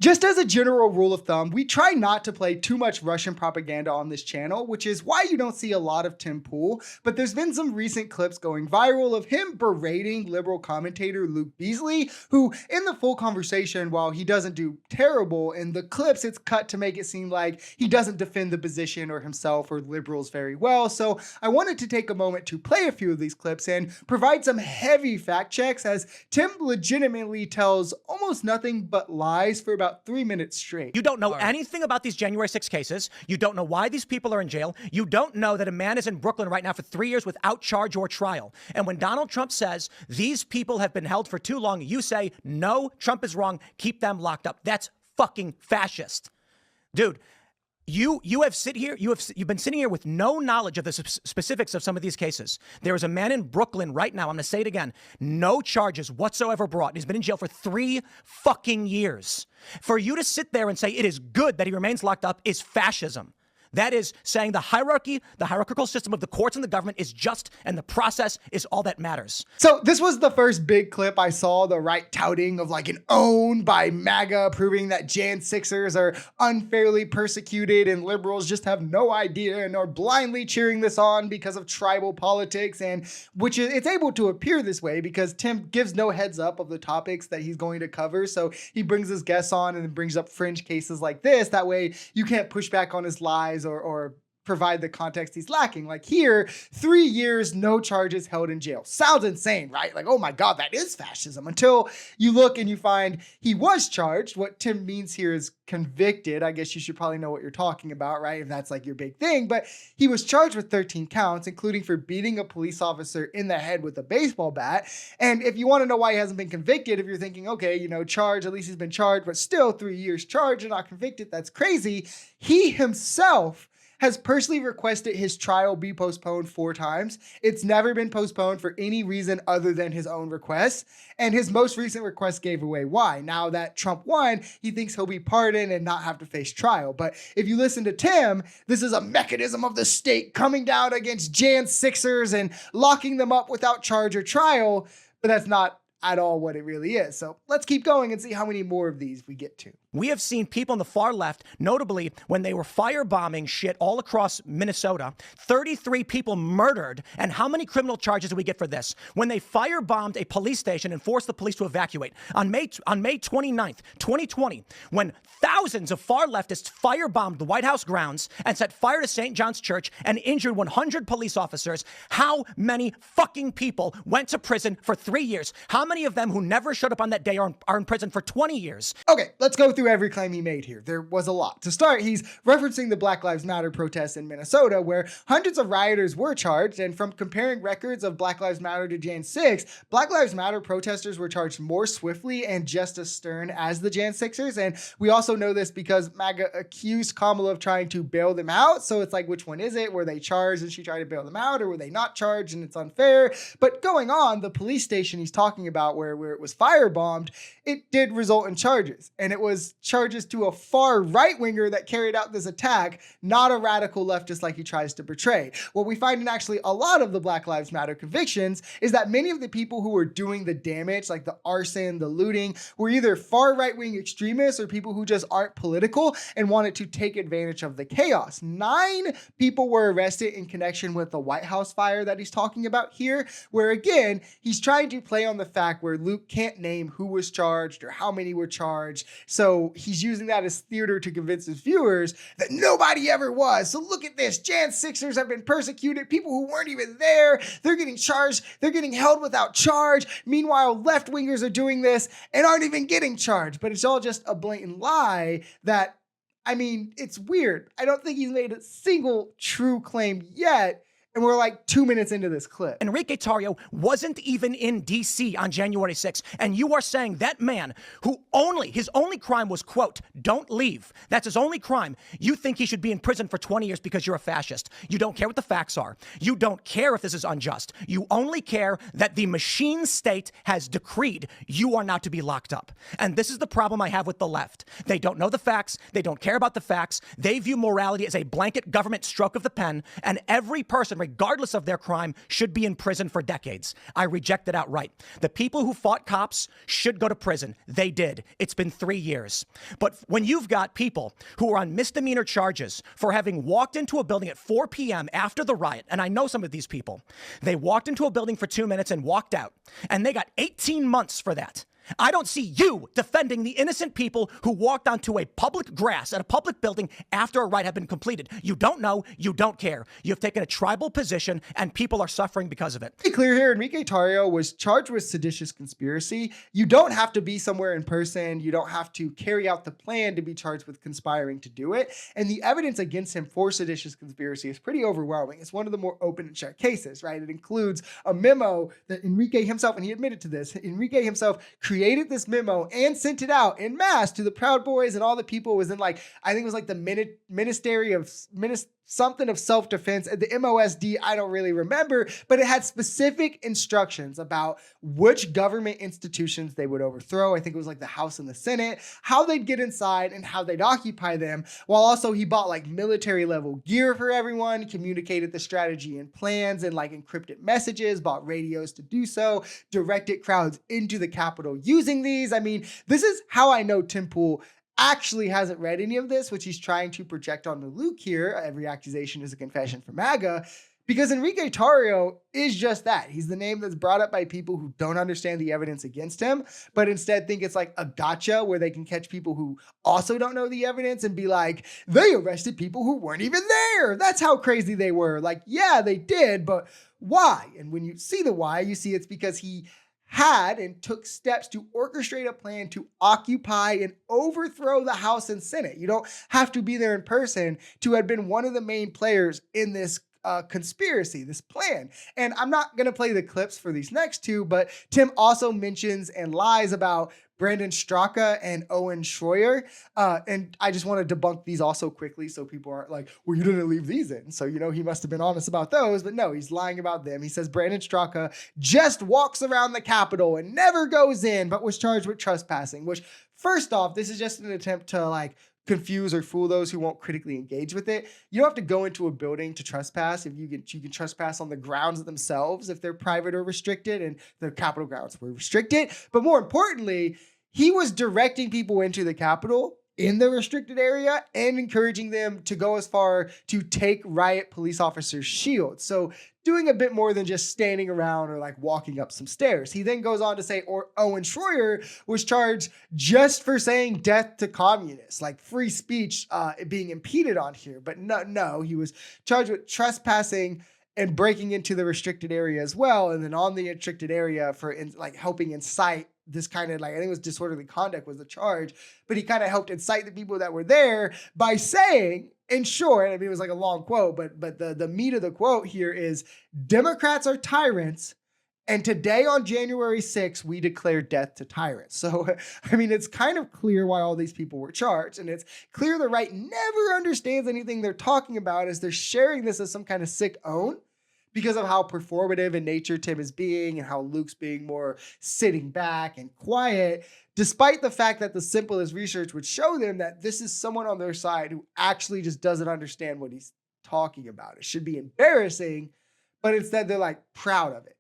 Just as a general rule of thumb, we try not to play too much Russian propaganda on this channel, which is why you don't see a lot of Tim Pool, but there's been some recent clips going viral of him berating liberal commentator Luke Beasley, who in the full conversation, while he doesn't do terrible, in the clips it's cut to make it seem like he doesn't defend the position or himself or liberals very well. So I wanted to take a moment to play a few of these clips and provide some heavy fact checks, as Tim legitimately tells almost nothing but lies for about 3 minutes straight. You don't know anything about these January 6 cases. You don't know why these people are in jail. You don't know that a man is in Brooklyn right now for 3 years without charge or trial. And when Donald Trump says these people have been held for too long, you say, no, Trump is wrong. Keep them locked up. That's fucking fascist. Dude, you've been sitting here with no knowledge of the specifics of some of these cases. There is a man in Brooklyn right now, I'm going to say it again, no charges whatsoever brought. He's been in jail for 3 fucking years. For you to sit there and say it is good that he remains locked up is fascism. That is saying the hierarchical system of the courts and the government is just, and the process is all that matters. So this was the first big clip I saw, the right touting of like an own by MAGA, proving that Jan 6ers are unfairly persecuted and liberals just have no idea and are blindly cheering this on because of tribal politics, and it's able to appear this way because Tim gives no heads up of the topics that he's going to cover. So he brings his guests on and brings up fringe cases like this. That way you can't push back on his lies or provide the context he's lacking. Like here, 3 years, no charges, held in jail. Sounds insane, right? Like, oh my God, that is fascism. Until you look and you find he was charged. What Tim means here is convicted. I guess you should probably know what you're talking about, right? If that's like your big thing. But he was charged with 13 counts, including for beating a police officer in the head with a baseball bat. And if you want to know why he hasn't been convicted, if you're thinking, okay, charged, at least he's been charged, but still 3 years charged and not convicted, that's crazy. He himself has personally requested his trial be postponed 4 times. It's never been postponed for any reason other than his own request. And his most recent request gave away why. Now that Trump won, he thinks he'll be pardoned and not have to face trial. But if you listen to Tim, this is a mechanism of the state coming down against Jan 6ers and locking them up without charge or trial. But that's not at all what it really is. So let's keep going and see how many more of these we get to. We have seen people on the far left, notably when they were firebombing shit all across Minnesota, 33 people murdered. And how many criminal charges did we get for this? When they firebombed a police station and forced the police to evacuate. On May 29th, 2020, when thousands of far leftists firebombed the White House grounds and set fire to St. John's Church and injured 100 police officers, how many fucking people went to prison for 3 years? How many of them who never showed up on that day are in prison for 20 years? Okay, let's go through every claim he made here. There was a lot. To start, he's referencing the Black Lives Matter protests in Minnesota, where hundreds of rioters were charged, and from comparing records of Black Lives Matter to Jan 6, Black Lives Matter protesters were charged more swiftly and just as stern as the Jan 6ers, and we also know this because MAGA accused Kamala of trying to bail them out, so it's like, which one is it? Were they charged and she tried to bail them out, or were they not charged and it's unfair? But going on, the police station he's talking about where it was firebombed, it did result in charges, and it was charges to a far right-winger that carried out this attack, not a radical leftist like he tries to portray. What we find in actually a lot of the Black Lives Matter convictions is that many of the people who were doing the damage, like the arson, the looting, were either far right-wing extremists or people who just aren't political and wanted to take advantage of the chaos. 9 people were arrested in connection with the White House fire that he's talking about here, where again, he's trying to play on the fact where Luke can't name who was charged or how many were charged. So he's using that as theater to convince his viewers that nobody ever was. So look at this. Jan 6ers have been persecuted. People who weren't even there, they're getting charged. They're getting held without charge. Meanwhile, left-wingers are doing this and aren't even getting charged. But it's all just a blatant lie that, I mean, it's weird. I don't think he's made a single true claim yet. And we're like 2 minutes into this clip. Enrique Tarrio wasn't even in D.C. on January 6th. And you are saying that man who his only crime was, quote, don't leave. That's his only crime. You think he should be in prison for 20 years because you're a fascist. You don't care what the facts are. You don't care if this is unjust. You only care that the machine state has decreed you are not to be locked up. And this is the problem I have with the left. They don't know the facts. They don't care about the facts. They view morality as a blanket government stroke of the pen. And every person, regardless of their crime, should be in prison for decades. I reject it outright. The people who fought cops should go to prison. They did. It's been 3 years. But when you've got people who are on misdemeanor charges for having walked into a building at 4 p.m. after the riot, and I know some of these people, they walked into a building for 2 minutes and walked out, and they got 18 months for that. I don't see you defending the innocent people who walked onto a public grass at a public building after a riot had been completed. You don't know. You don't care. You've taken a tribal position, and people are suffering because of it. To be clear here, Enrique Tarrio was charged with seditious conspiracy. You don't have to be somewhere in person. You don't have to carry out the plan to be charged with conspiring to do it. And the evidence against him for seditious conspiracy is pretty overwhelming. It's one of the more open and shut cases, right? It includes a memo that Enrique himself, and he admitted to this, Enrique himself created this memo and sent it out en masse to the Proud Boys and all the people. It was in like, I think it was like the Ministry of something of self-defense, the MOSD, I don't really remember, but it had specific instructions about which government institutions they would overthrow. I think it was like the House and the Senate, how they'd get inside and how they'd occupy them, while also he bought like military level gear for everyone, communicated the strategy and plans and like encrypted messages, bought radios to do so, directed crowds into the Capitol using these. I mean, this is how I know Tim Pool actually hasn't read any of this, which he's trying to project onto Luke here. Every accusation is a confession for MAGA, because Enrique Tarrio is just that. He's the name that's brought up by people who don't understand the evidence against him, but instead think it's like a gotcha where they can catch people who also don't know the evidence and be like, they arrested people who weren't even there. That's how crazy they were. Like, yeah, they did, but why? And when you see the why, you see it's because he had and took steps to orchestrate a plan to occupy and overthrow the House and Senate. You don't have to be there in person to have been one of the main players in this conspiracy, this plan. And I'm not going to play the clips for these next two, but Tim also mentions and lies about Brandon Straka and Owen Schroyer. And I just want to debunk these also quickly so people aren't like, well, you didn't leave these in. So, he must have been honest about those. But no, he's lying about them. He says Brandon Straka just walks around the Capitol and never goes in, but was charged with trespassing, which first off, this is just an attempt to like confuse or fool those who won't critically engage with it. You don't have to go into a building to trespass. If you can trespass on the grounds themselves if they're private or restricted, and the Capitol grounds were restricted. But more importantly, he was directing people into the Capitol in the restricted area and encouraging them to go as far to take riot police officers' shields. So doing a bit more than just standing around or like walking up some stairs. He then goes on to say, Owen Schroyer was charged just for saying death to communists, like free speech being impeded on here. But no, he was charged with trespassing and breaking into the restricted area as well. And then on the restricted area for helping incite this kind of I think it was disorderly conduct was the charge, but he kind of helped incite the people that were there by saying, in short, I mean, it was like a long quote, but the meat of the quote here is, Democrats are tyrants, and today on January 6th, we declare death to tyrants. So, I mean, it's kind of clear why all these people were charged, and it's clear the right never understands anything they're talking about as they're sharing this as some kind of sick own, because of how performative in nature Tim is being and how Luke's being more sitting back and quiet, despite the fact that the simplest research would show them that this is someone on their side who actually just doesn't understand what he's talking about. It should be embarrassing, but instead they're like proud of it.